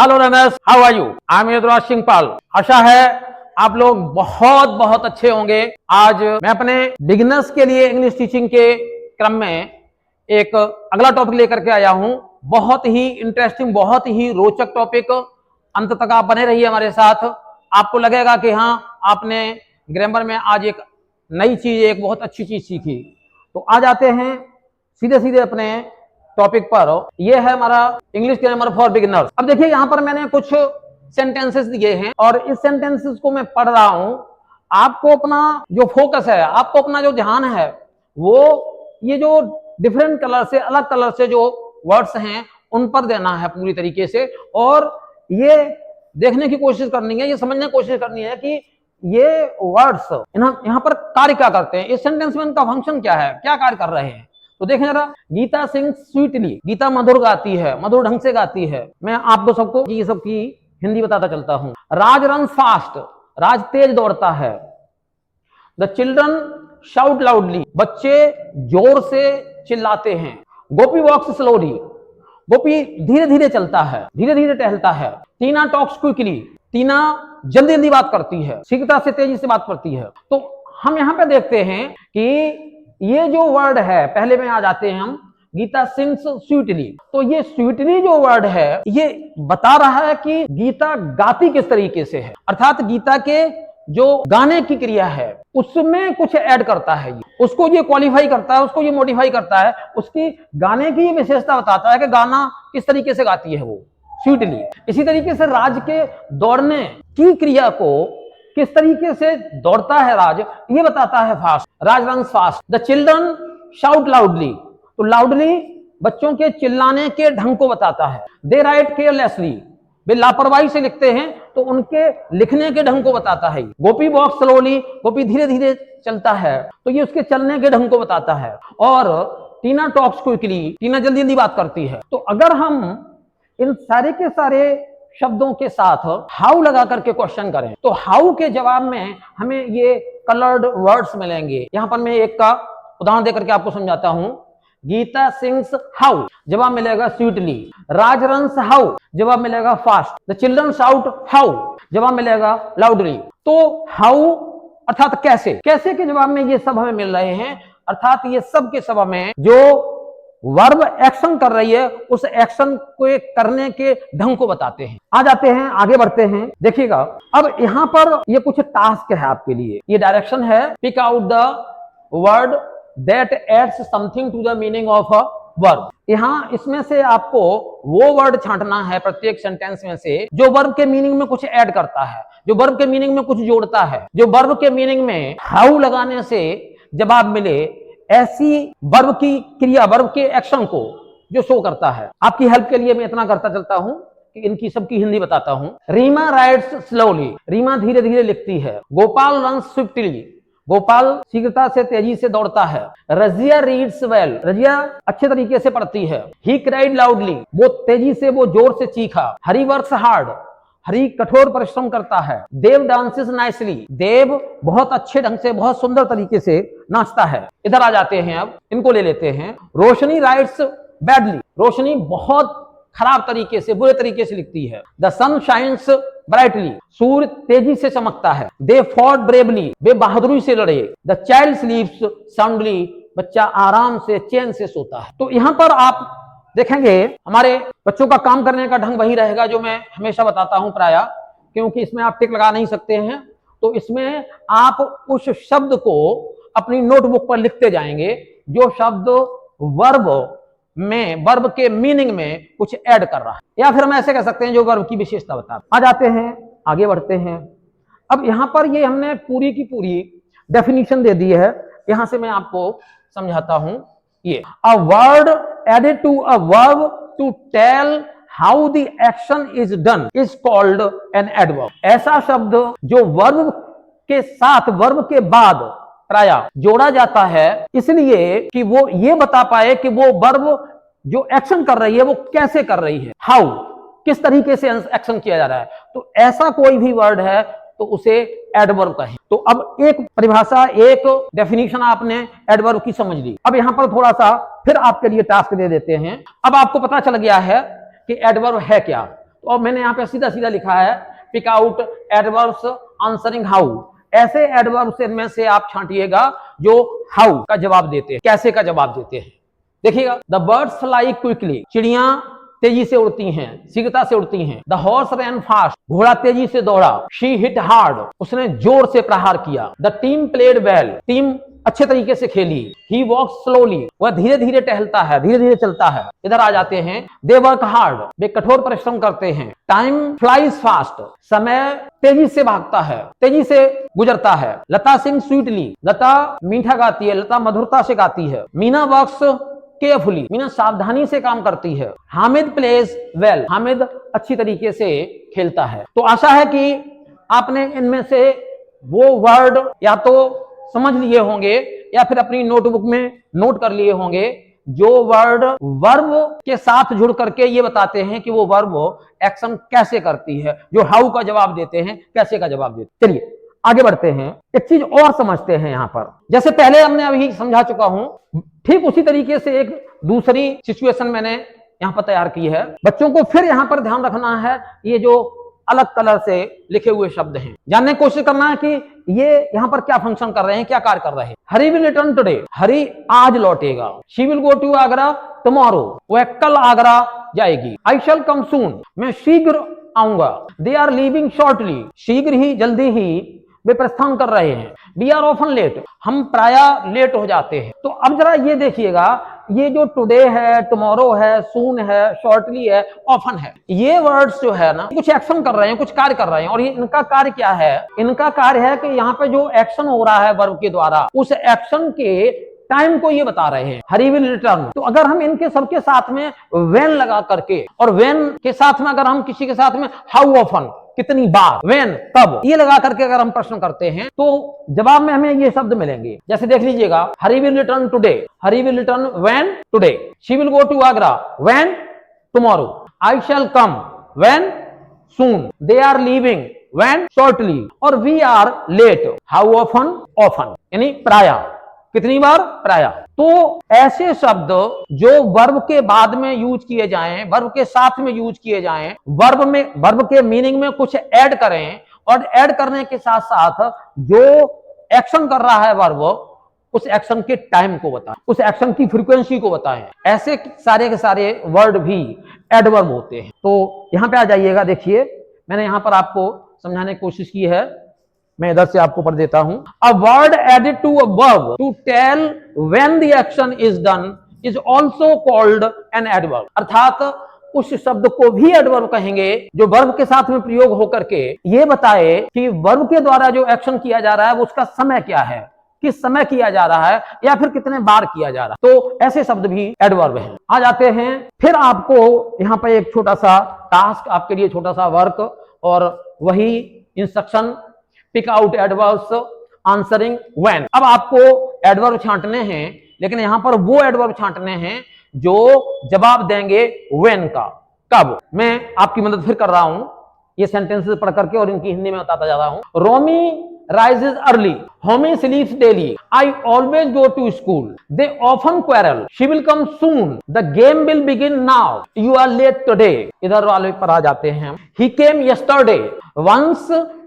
Hello runners, how are you? I am Yuvraj Singh Pal. आशा है आप लोग बहुत बहुत अच्छे होंगे। आज मैं अपने बिगिनर्स के लिए इंग्लिश टीचिंग के क्रम में एक अगला टॉपिक लेकर के आया हूं। बहुत ही इंटरेस्टिंग, बहुत ही रोचक टॉपिक। अंत तक आप बने रहिए हमारे साथ। आपको लगेगा कि हाँ, आपने ग्रामर में आज एक नई चीज, एक बहुत अच्छी चीज सीखी। तो आ जाते हैं सीधे सीधे अपने टॉपिक पर। यह है हमारा इंग्लिश ग्रामर फॉर बिगिनर्स। अब देखिए, यहां पर मैंने कुछ सेंटेंसेस दिए हैं और इस सेंटेंसेस को मैं पढ़ रहा हूं। आपको अपना जो फोकस है, आपको अपना जो ध्यान है, वो ये जो डिफरेंट कलर से, अलग कलर से जो वर्ड्स हैं उन पर देना है पूरी तरीके से। और ये देखने की कोशिश करनी है, ये समझने की कोशिश करनी है कि ये वर्ड्स यहाँ पर कार्य क्या करते हैं, इस सेंटेंस में इनका फंक्शन क्या है, क्या कार्य कर रहे हैं। तो देखें जरा, गीता सिंह स्वीटली, गीता मधुर गाती है, मधुर ढंग से गाती है। मैं आपको सबको ये सब की हिंदी बताता चलता हूं। राज रन फास्ट, राज तेज दौड़ता है। द चिल्ड्रन शाउट लाउडली, बच्चे जोर से चिल्लाते हैं। गोपी वॉक्स स्लोली, गोपी धीरे धीरे चलता है, धीरे धीरे टहलता है। टीना टॉक्स क्विकली, टीना जल्दी जल्दी बात करती है, शीघ्रता से, तेजी से बात करती है। तो हम यहां पे देखते हैं कि ये जो वर्ड है, पहले में आ जाते हैं हम, गीता सिंग्स स्वीटली। तो ये स्वीटली जो वर्ड है, ये बता रहा है कि गीता गाती किस तरीके से है। अर्थात गीता के जो गाने की क्रिया है उसमें कुछ ऐड करता है, ये उसको ये क्वालिफाई करता है, उसको ये मॉडिफाई करता है, उसकी गाने की विशेषता बताता है कि गाना किस तरीके से गाती है वो स्वीटली। इसी तरीके से राज के दौड़ने की क्रिया को किस तरीके से दौड़ता है राज, ये बताता है fast, Raj run fast. The children shout loudly, तो लाउडली बच्चों के चिल्लाने के ढंग को बताता है। दे राइट केयरलेसली, वे लापरवाही से लिखते हैं, तो उनके लिखने के ढंग को बताता है। गोपी वॉक स्लोली, गोपी धीरे धीरे चलता है, तो ये उसके चलने के ढंग को बताता है। और टीना टॉक्स क्विकली, टीना जल्दी जल्दी बात करती है। तो अगर हम इन सारे के सारे शब्दों के साथ हाउ लगा करके क्वेश्चन करें, तो हाउ के जवाब में हमें ये कलर्ड वर्ड्स मिलेंगे। यहां पर मैं एक का उदाहरण देकर के आपको समझाता हूं। गीता सिंग्स हाउ, जवाब मिलेगा स्वीटली। राज रन्स हाउ, जवाब मिलेगा fast. The children shout how, जवाब मिलेगा लाउडली। तो हाउ अर्थात कैसे, कैसे के जवाब में ये सब हमें मिल रहे हैं। अर्थात ये सब के सब हमें जो वर्ब एक्शन कर रही है, उस एक्शन को करने के ढंग को बताते हैं। आ जाते हैं, आगे बढ़ते हैं। देखिएगा, अब यहां पर ये कुछ टास्क है आपके लिए, ये डायरेक्शन है। Pick out the word that adds something to the meaning of a verb. यहां इसमें से आपको वो वर्ड छांटना है प्रत्येक सेंटेंस में से जो वर्ब के मीनिंग में कुछ ऐड करता है, जो वर्ब के मीनिंग में कुछ जोड़ता है, जो वर्ब के मीनिंग में हाउ लगाने से जवाब मिले, ऐसी वर्ब की क्रिया, वर्ब के एक्शन को जो शो करता है। आपकी हेल्प के लिए मैं इतना करता चलता हूं कि इनकी सबकी हिंदी बताता हूं। रीमा राइड्स स्लोली, रीमा धीरे धीरे लिखती है। गोपाल रन्स स्विफ्टली, गोपाल शीघ्रता से, तेजी से दौड़ता है। रजिया रीड्स वेल, रजिया अच्छे तरीके से पढ़ती है। ही क्राइड लाउडली, वो तेजी से, वो जोर से चीखा। हरी वर्क्स हार्ड, हरी कठोर परिश्रम करता है। देव डांसेस नाइसली, देव बहुत अच्छे ढंग से, बहुत सुंदर तरीके से नाचता है। इधर आ जाते हैं, अब इनको ले लेते हैं। रोशनी राइट्स बैडली, रोशनी बहुत खराब तरीके से, बुरे तरीके से लिखती है। द सन शाइन्स ब्राइटली, सूर्य तेजी से चमकता है। दे फॉट ब्रेवली, वे बहादुरी से लड़े। द चाइल्ड स्लीप्स साउंडली, बच्चा आराम से, चैन से सोता है। तो यहां पर आप देखेंगे हमारे बच्चों का काम करने का ढंग वही रहेगा जो मैं हमेशा बताता हूं प्राय, क्योंकि इसमें आप टिक लगा नहीं सकते हैं। तो इसमें आप उस शब्द को अपनी नोटबुक पर लिखते जाएंगे जो शब्द वर्ब में, वर्ब के मीनिंग में कुछ ऐड कर रहा है, या फिर हम ऐसे कह सकते हैं जो वर्ब की विशेषता बता। आ जाते हैं, आगे बढ़ते हैं। अब यहां पर ये हमने पूरी की पूरी डेफिनेशन दे दी है, यहां से मैं आपको समझाता हूं। ये a word added to a verb to tell how the action is done is called an adverb. ऐसा शब्द जो वर्ब के साथ, वर्ब के बाद प्राय जोड़ा जाता है, इसलिए कि वो ये बता पाए कि वो वर्ब जो एक्शन कर रही है वो कैसे कर रही है, हाउ, किस तरीके से एक्शन किया जा रहा है। तो ऐसा कोई भी वर्ड है तो उसे एडवर्ब कहें। तो अब एक परिभाषा, एक डेफिनेशन आपने एडवर्ब की समझ ली। अब यहां पर थोड़ा सा फिर आपके लिए टास्क दे देते हैं। अब आपको पता चल गया है कि एडवर्ब है क्या, तो अब मैंने यहाँ पे सीधा सीधा लिखा है pick out adverbs answering how. ऐसे एडवर्ब्स में से आप छांटिएगा जो हाउ का जवाब देते हैं, कैसे का जवाब देते हैं। देखिएगा, द बर्ड्स फ्लाई क्विकली, चिड़िया तेजी से उड़ती हैं, शीघ्रता से उड़ती हैं। द हॉर्स रैन फास्ट, घोड़ा तेजी से दौड़ा। शी हिट हार्ड, उसने जोर से प्रहार किया। The team played well, team अच्छे तरीके से खेली। ही वॉक स्लोली, वह धीरे धीरे टहलता है, धीरे धीरे चलता है। इधर आ जाते हैं, दे वर्क हार्ड, वे कठोर परिश्रम करते हैं। टाइम फ्लाइज फास्ट, समय तेजी से भागता है, तेजी से गुजरता है। लता सिंग स्वीटली, लता मीठा गाती है, लता मधुरता से गाती है। मीना वर्क्स केयरफुली, मीना सावधानी से काम करती है। हामिद प्लेज वेल, हामिद अच्छी तरीके से खेलता है। तो आशा है कि आपने इनमें से वो वर्ड या तो समझ लिए होंगे या फिर अपनी नोटबुक में नोट कर लिए होंगे जो वर्ड वर्ब के साथ जुड़ करके ये बताते हैं कि वो वर्ब एक्शन कैसे करती है, जो हाउ का जवाब देते हैं, कैसे का जवाब देते हैं। चलिए आगे बढ़ते हैं, एक चीज और समझते हैं। यहां पर जैसे पहले हमने अभी समझा चुका हूं, ठीक उसी तरीके से एक दूसरी सिचुएशन मैंने यहां पर तैयार की है। बच्चों को फिर यहां पर ध्यान रखना है, ये जो अलग कलर से लिखे हुए शब्द हैं, जानने की कोशिश करना है कि ये यहां पर क्या फंक्शन कर रहे हैं, क्या कार्य कर रहे हैं। Hari will return today, Hari आज लौटेगा। She will go to Agra tomorrow, वह कल आगरा जाएगी। आई शैल कम सून, मैं शीघ्र आऊंगा। दे आर लीविंग शॉर्टली, शीघ्र ही, जल्दी ही वे प्रस्थान कर रहे हैं। वी आर ऑफन लेट, हम प्रायः लेट हो जाते हैं। तो अब जरा ये देखिएगा, ये जो टुडे है, टुमारो है, सून है, शॉर्टली है, ऑफन है, ये वर्ड्स जो है ना, कुछ एक्शन कर रहे हैं, कुछ कार्य कर रहे हैं। और ये इनका कार्य क्या है? इनका कार्य है कि यहाँ पे जो एक्शन हो रहा है वर्ब के द्वारा, उस एक्शन के टाइम को ये बता रहे हैं। हरी विल रिटर्न, तो अगर हम इनके सबके साथ में व्हेन लगा करके, और व्हेन के साथ में अगर हम किसी के साथ में हाउ ऑफन, कितनी बार, व्हेन कब, ये लगा करके अगर हम प्रश्न करते हैं तो जवाब में हमें ये शब्द मिलेंगे। जैसे देख लीजिएगा, Hari will return today, Hari will return when today. She will go to Agra when tomorrow. I shall come when soon. They are leaving when shortly. और we are late how often, often यानी प्रायः, कितनी बार, प्रायः। तो ऐसे शब्द जो वर्ब के बाद में यूज किए जाएं, वर्ब के साथ में यूज किए जाएं, वर्ब में, वर्ब के मीनिंग में कुछ ऐड करें, और ऐड करने के साथ साथ जो एक्शन कर रहा है वर्ब, उस एक्शन के टाइम को बताएं, उस एक्शन की फ्रीक्वेंसी को बताएं। ऐसे सारे के सारे वर्ड भी एडवर्ब होते हैं। तो यहां पे आ जाइएगा, देखिए मैंने यहां पर आपको समझाने की कोशिश की है, मैं इधर से आपको पढ़ देता हूं। A word added to a verb to tell when the action is done is also called an adverb. अर्थात उस शब्द को भी एडवर्ब कहेंगे जो वर्ब के साथ में प्रयोग होकर के ये बताए कि वर्ब के द्वारा जो एक्शन किया जा रहा है वो उसका समय क्या है, किस समय किया जा रहा है, या फिर कितने बार किया जा रहा है। तो ऐसे शब्द भी एडवर्ब हैं। आ जाते हैं, फिर आपको यहाँ पर एक छोटा सा टास्क, आपके लिए छोटा सा वर्क, और वही instruction, pick out adverbs answering when. अब आपको एडवर्ब छांटने हैं, लेकिन यहां पर वो एडवर्ब छांटने हैं जो जवाब देंगे व्हेन का, कब। मैं आपकी मदद फिर कर रहा हूं ये सेंटेंसेस पढ़ करके, और इनकी हिंदी में बताता जा रहा हूं। रोमी rises early, Homi sleeps daily, I always go to school, they often quarrel, she will come soon, the game will begin now, you are late today। इधर वाले पर आ जाते हैं, he came yesterday, once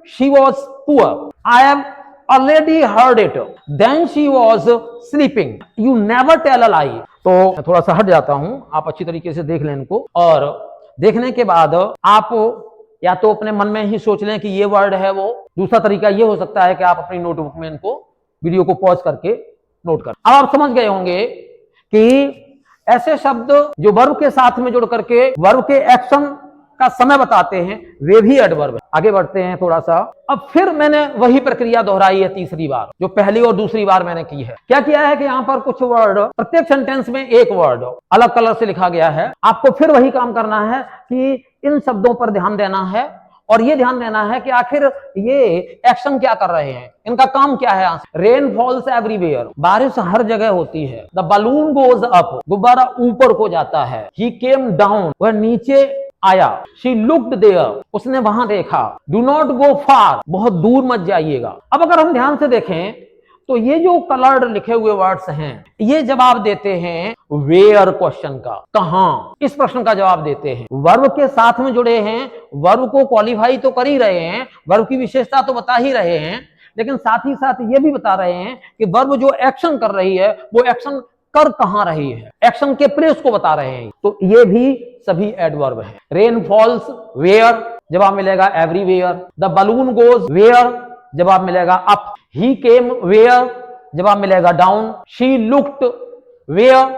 she was poor, I have already heard it, then she was sleeping, you never tell a lie। तो थोड़ा सा हट जाता हूं, आप अच्छी तरीके से देख लें इनको, और देखने के बाद आप या तो अपने मन में ही सोच लें कि ये वर्ड है वो। दूसरा तरीका ये हो सकता है कि आप अपनी नोटबुक में इनको, वीडियो को पॉज करके नोट कर। अब आप समझ गए होंगे कि ऐसे शब्द जो वर्ब के साथ में जुड़ करके वर्ब के एक्शन का समय बताते हैं, वे भी एडवर्ब है। आगे बढ़ते हैं थोड़ा सा। अब फिर मैंने वही प्रक्रिया दोहराई है तीसरी बार, जो पहली और दूसरी बार मैंने की है। क्या किया है कि यहाँ पर कुछ वर्ड, प्रत्येक सेंटेंस में एक वर्ड अलग कलर से लिखा गया है। आपको फिर वही काम करना है कि इन शब्दों पर ध्यान देना है, और ये ध्यान देना है कि आखिर ये एक्शन क्या कर रहे हैं, इनका काम क्या है। रेन फॉल्स एवरीवेयर, बारिश हर जगह होती है। द बलून गोज अप, गुब्बारा ऊपर को जाता है। ही केम डाउन, वह नीचे आया। शी लुक्ड देयर, उसने वहां देखा। डू नॉट गो फार, बहुत दूर मत जाइएगा। अब अगर हम ध्यान से देखें तो ये जो कलर्ड लिखे हुए वर्ड्स हैं, ये जवाब देते हैं वेयर क्वेश्चन का, कहां, इस प्रश्न का जवाब देते हैं। वर्ब के साथ में जुड़े हैं, वर्ब को क्वालिफाई तो कर ही रहे हैं, वर्ब की विशेषता तो बता ही रहे हैं, लेकिन साथ ही साथ ये भी बता रहे हैं कि वर्ब जो एक्शन कर रही है वो एक्शन कर कहां रही है, एक्शन के प्लेस को बता रहे हैं। तो ये भी सभी एडवर्ब है। रेन फॉल्स वेयर, जवाब मिलेगा everywhere. The balloon goes where, जवाब मिलेगा अप। ही केम वेयर, जवाब मिलेगा डाउन। शी लुक्ड वेयर,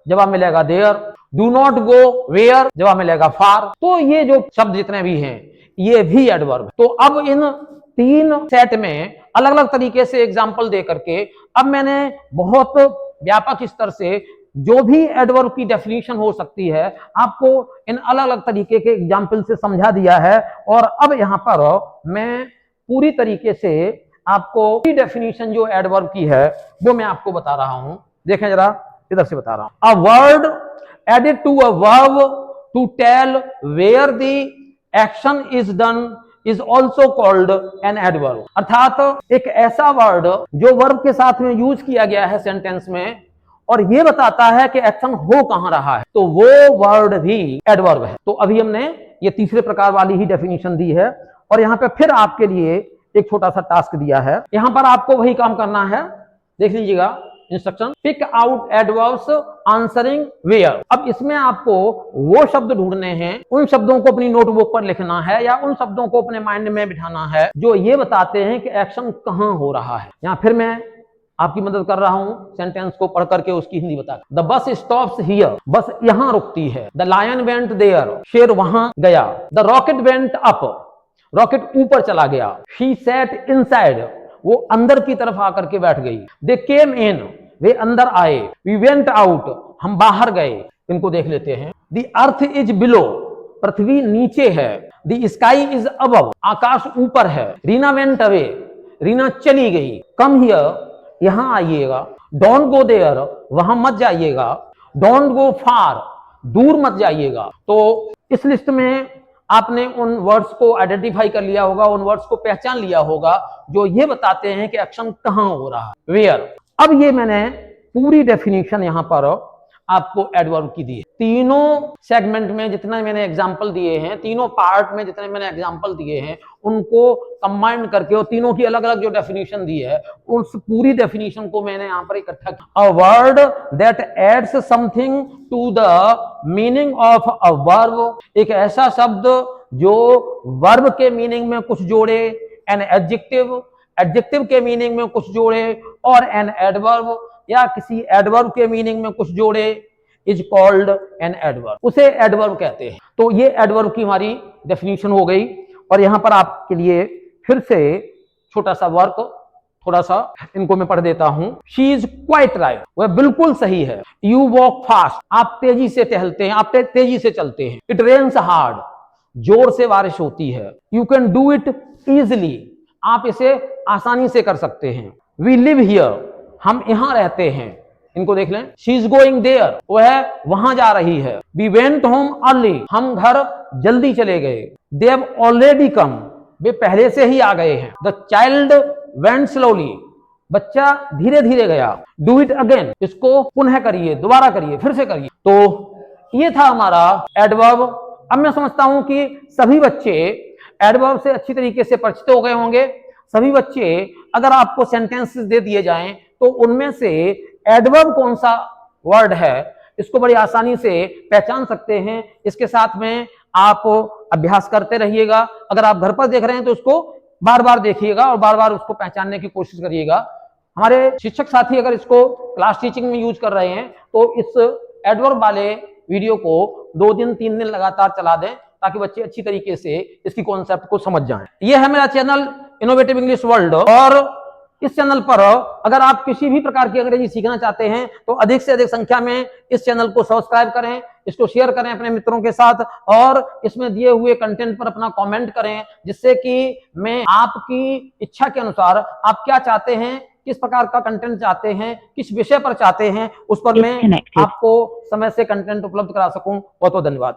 जवाब मिलेगा there. Do not go where, जवाब मिलेगा फार। तो ये जो शब्द जितने भी हैं ये भी एडवर्ब है। तो अब इन 3 सेट में अलग अलग तरीके से एग्जाम्पल दे करके अब मैंने बहुत व्यापक स्तर से जो भी एडवर्ब की डेफिनेशन हो सकती है आपको इन अलग अलग तरीके के एग्जाम्पल से समझा दिया है। और अब यहां पर मैं पूरी तरीके से आपको डेफिनेशन जो एडवर्ब की है वो मैं आपको बता रहा हूं। देखें जरा, इधर से बता रहा हूं। A word added to a verb to tell where the action is done is also called an adverb. अर्थात एक ऐसा वर्ड जो वर्ब के साथ में यूज किया गया है सेंटेंस में और ये बताता है कि एक्शन हो कहां रहा है, तो वो वर्ड भी एडवर्ब है। तो अभी हमने ये तीसरे प्रकार वाली ही डेफिनेशन दी है और यहाँ पे फिर आपके लिए एक छोटा सा टास्क दिया है। यहां पर आपको वही काम करना है, देख लीजिएगा instruction. Pick out adverbs answering where. अब इसमें आपको वो शब्द ढूंढने हैं, उन शब्दों को अपनी नोटबुक पर लिखना है या उन शब्दों को अपने माइंड में बिठाना है जो ये बताते हैं कि एक्शन कहां हो रहा है। यहां फिर मैं आपकी मदद कर रहा हूं सेंटेंस को पढ़ करके उसकी हिंदी बता। द बस स्टॉप्स हियर, बस यहां रुकती है। द लायन वेंट देयर, शेर वहां गया। The rocket went up, rocket ऊपर चला गया। शी सैट इनसाइड, वो अंदर की तरफ आकर के बैठ गई। दे केम इन, वे अंदर आए। वी वेंट आउट, हम बाहर गए। इनको देख लेते हैं। द अर्थ इज बिलो, पृथ्वी नीचे है। द स्काई इज अबव, आकाश ऊपर है। रीना वेंट अवे, रीना चली गई। कम हियर, यहां आइएगा। डोंट गो देयर, वहां मत जाइएगा। डोंट गो फार, दूर मत जाइएगा। तो इस लिस्ट में आपने उन वर्ड्स को आइडेंटिफाई कर लिया होगा, उन वर्ड्स को पहचान लिया होगा जो ये बताते हैं कि एक्शन कहां हो रहा है, वेयर। अब ये मैंने पूरी डेफिनेशन यहां पर आपको एडवर्ब की दी है। तीनों सेगमेंट में जितना मैंने एग्जांपल दिए हैं, तीनों पार्ट में जितने मैंने एग्जांपल दिए हैं, उनको कंबाइन करके और तीनों की अलग अलग जो डेफिनेशन दी है उस पूरी डेफिनेशन को मैंने यहां पर इकट्ठा किया। A word that adds something to the meaning of a verb, एक ऐसा शब्द जो वर्ब के मीनिंग में कुछ जोड़े। एन एडजेक्टिव, एडजेक्टिव के मीनिंग में कुछ जोड़े। और एन एडवर्ब, या किसी एडवर्ब के मीनिंग में कुछ जोड़े, इज कॉल्ड एन एडवर्ब, उसे एडवर्ब कहते हैं। तो ये एडवर्ब की हमारी डेफिनेशन हो गई। और यहां पर आपके लिए फिर से छोटा सा वर्क, थोड़ा सा इनको मैं पढ़ देता हूं। शी इज क्वाइट राइट, वह बिल्कुल सही है। यू वॉक फास्ट, आप तेजी से टहलते हैं, आप तेजी से चलते हैं। इट रेन्स हार्ड, जोर से बारिश होती है। You can do it easily, आप इसे आसानी से कर सकते हैं। वी लिव हियर, हम यहां रहते हैं। इनको देख लें। शी इज गोइंग देयर, वह वहां जा रही है। वी वेंट होम अर्ली, हम घर जल्दी चले गए। दे हैव ऑलरेडी कम, वे पहले से ही आ गए हैं। द चाइल्ड वेंट स्लोली, बच्चा धीरे धीरे गया। डू इट अगेन, इसको पुनः करिए, दोबारा करिए, फिर से करिए। तो ये था हमारा एडवर्ब। अब मैं समझता हूं कि सभी बच्चे एडवर्ब से अच्छी तरीके से परिचित हो गए होंगे। सभी बच्चे अगर आपको सेंटेंसेस दे दिए जाएं तो उनमें से एडवर्ब कौन सा वर्ड है इसको बड़ी आसानी से पहचान सकते हैं। इसके साथ में आप अभ्यास करते रहिएगा। अगर आप घर पर देख रहे हैं तो उसको बार बार देखिएगा और बार बार उसको पहचानने की कोशिश करिएगा। हमारे शिक्षक साथी अगर इसको क्लास टीचिंग में यूज कर रहे हैं तो इस एडवर्ब वाले वीडियो को 2 दिन 3 दिन लगातार चला दें ताकि बच्चे अच्छी तरीके से इसकी कॉन्सेप्ट को समझ जाएं। यह है मेरा चैनल इनोवेटिव इंग्लिश वर्ल्ड। और इस चैनल पर अगर आप किसी भी प्रकार की अंग्रेजी सीखना चाहते हैं तो अधिक से अधिक संख्या में इस चैनल को सब्सक्राइब करें, इसको शेयर करें अपने मित्रों के साथ और इसमें दिए हुए कंटेंट पर अपना कमेंट करें, जिससे कि मैं आपकी इच्छा के अनुसार आप क्या चाहते हैं, किस प्रकार का कंटेंट चाहते हैं, किस विषय पर चाहते हैं, उस पर मैं आपको समय से कंटेंट उपलब्ध करा सकूं। बहुत बहुत धन्यवाद।